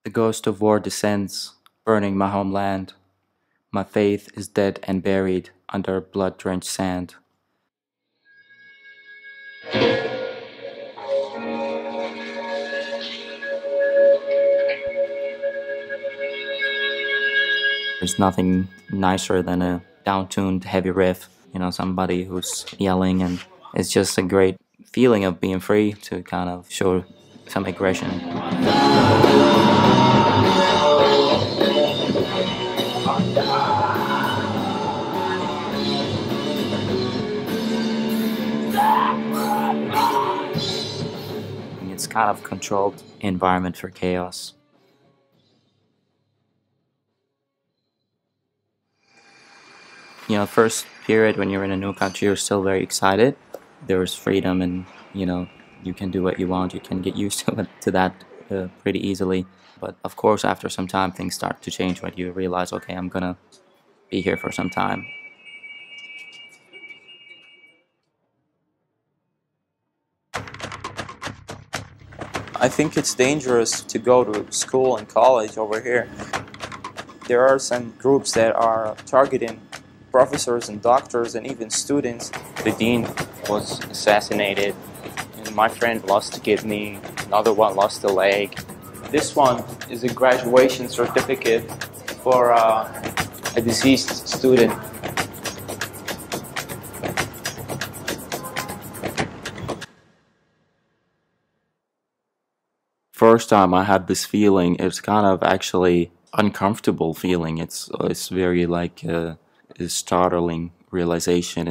The ghost of war descends, burning my homeland. My faith is dead and buried under blood-drenched sand. There's nothing nicer than a down-tuned heavy riff, somebody who's yelling, and it's just a great feeling of being free to kind of show some aggression. It's kind of controlled environment for chaos. First period when you're in a new country, you're still very excited. There's freedom, and you can do what you want. You can get used to that pretty easily. But of course, after some time, things start to change when you realize, okay, I'm gonna be here for some time. I think it's dangerous to go to school and college over here. There are some groups that are targeting professors and doctors and even students. The dean was assassinated, and my friend lost a kidney, another one lost a leg. This one is a graduation certificate for a deceased student. First time I had this feeling, it's kind of actually uncomfortable feeling. It's very like a startling realization.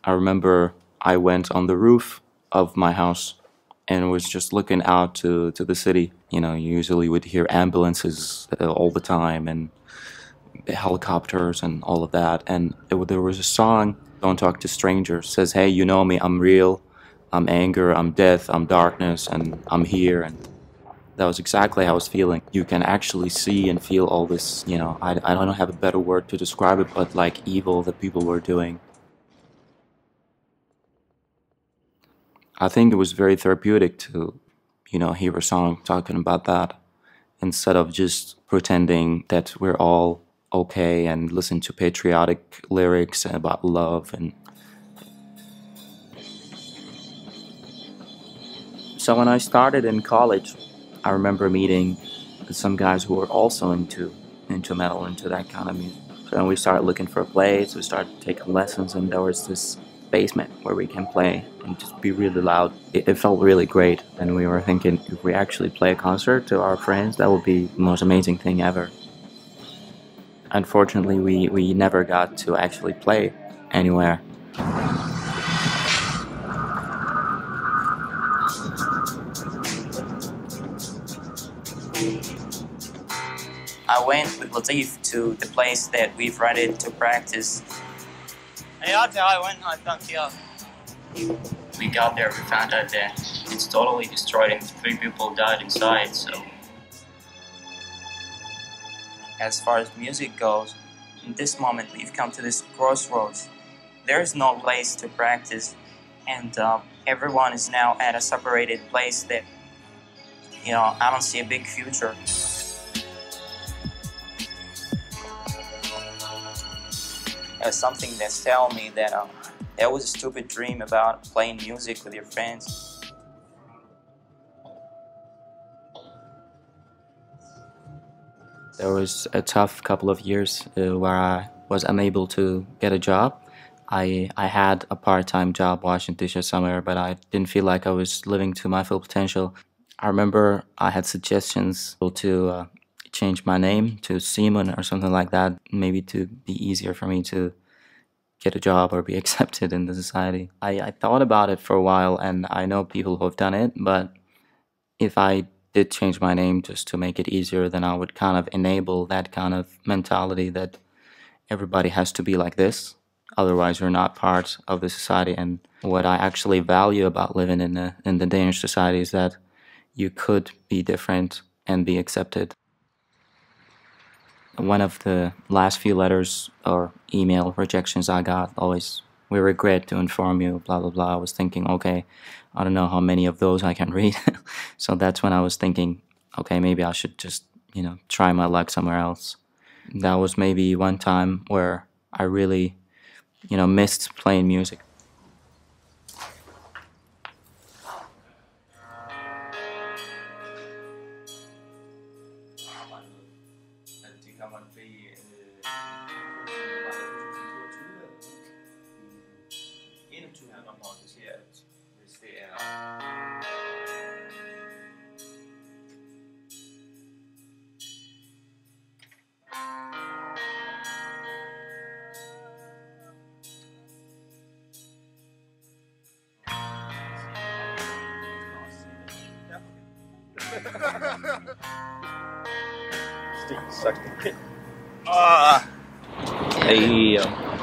I remember I went on the roof of my house and was just looking out to the city. You usually would hear ambulances all the time and helicopters and all of that. And there was a song, "Don't Talk to Strangers," says, "Hey, you know me, I'm real, I'm anger, I'm death, I'm darkness, and I'm here." And that was exactly how I was feeling. You can actually see and feel all this, I don't have a better word to describe it, but like evil that people were doing. I think it was very therapeutic to, hear a song talking about that, instead of just pretending that we're all okay and listen to patriotic lyrics about love. And so when I started in college, I remember meeting some guys who were also into metal, into that kind of music. So we started looking for a place, we started taking lessons, and there was this basement where we can play and just be really loud. It felt really great, and we were thinking, if we actually play a concert to our friends, that would be the most amazing thing ever. Unfortunately, we never got to actually play anywhere. I went with Latif to the place that we've rented to practice. We got there, we found out that it's totally destroyed and 3 people died inside, so... As far as music goes, in this moment we've come to this crossroads. There is no place to practice, and everyone is now at a separated place that, I don't see a big future. Something that's telling me that that was a stupid dream about playing music with your friends. There was a tough couple of years where I was unable to get a job. I had a part-time job washing dishes somewhere, but I didn't feel like I was living to my full potential. I remember I had suggestions to change my name to Simon or something like that, maybe to be easier for me to get a job or be accepted in the society. I thought about it for a while, and I know people who have done it, but if I did change my name just to make it easier, then I would kind of enable that kind of mentality that everybody has to be like this, otherwise you're not part of the society. And what I actually value about living in the Danish society is that you could be different and be accepted. One of the last few letters or email rejections I got, always, "We regret to inform you, blah, blah, blah." I was thinking, okay, I don't know how many of those I can read. So that's when I was thinking, okay, maybe I should just, try my luck somewhere else. That was maybe one time where I really, missed playing music.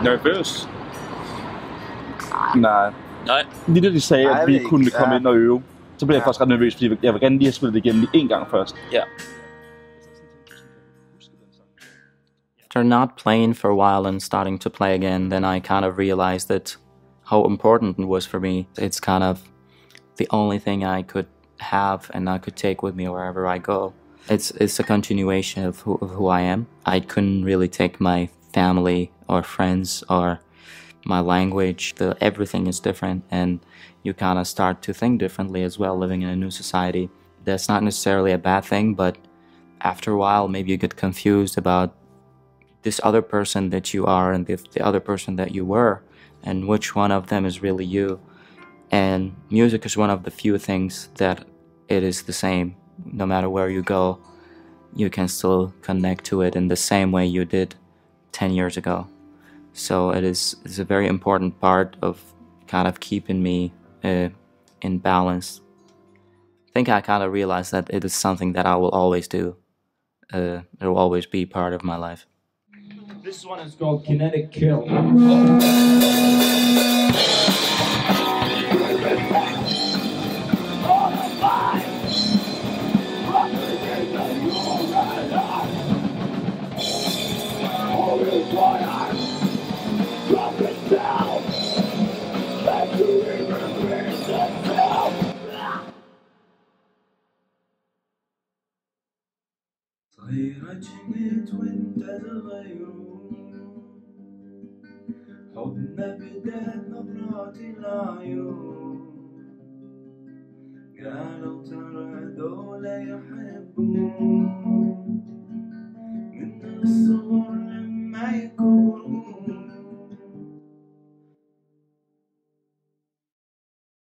Nervøs? Nej. Nej. Lige da de sagde, at vi kunne komme ind og øve, så blev jeg faktisk ret nervøs, fordi jeg vil gerne lige have spillet det igennem lige en gang først. Ja. After not playing for a while and starting to play again, then I kind of realized that how important it was for me. It's kind of the only thing I could have and I could take with me wherever I go. It's a continuation of who I am. I couldn't really take my family or friends or my language. Everything is different, and you kind of start to think differently as well, living in a new society. That's not necessarily a bad thing, but after a while maybe you get confused about this other person that you are and the other person that you were, and which one of them is really you. And music is one of the few things that it is the same. No matter where you go, you can still connect to it in the same way you did 10 years ago. So it's a very important part of kind of keeping me in balance. I think I kind of realized that it is something that I will always do. It will always be part of my life. This one is called Kinetic Kill. صغيرة وانت صغير حبنا بدأ نظرات العيون قالوا ترى دول يحبون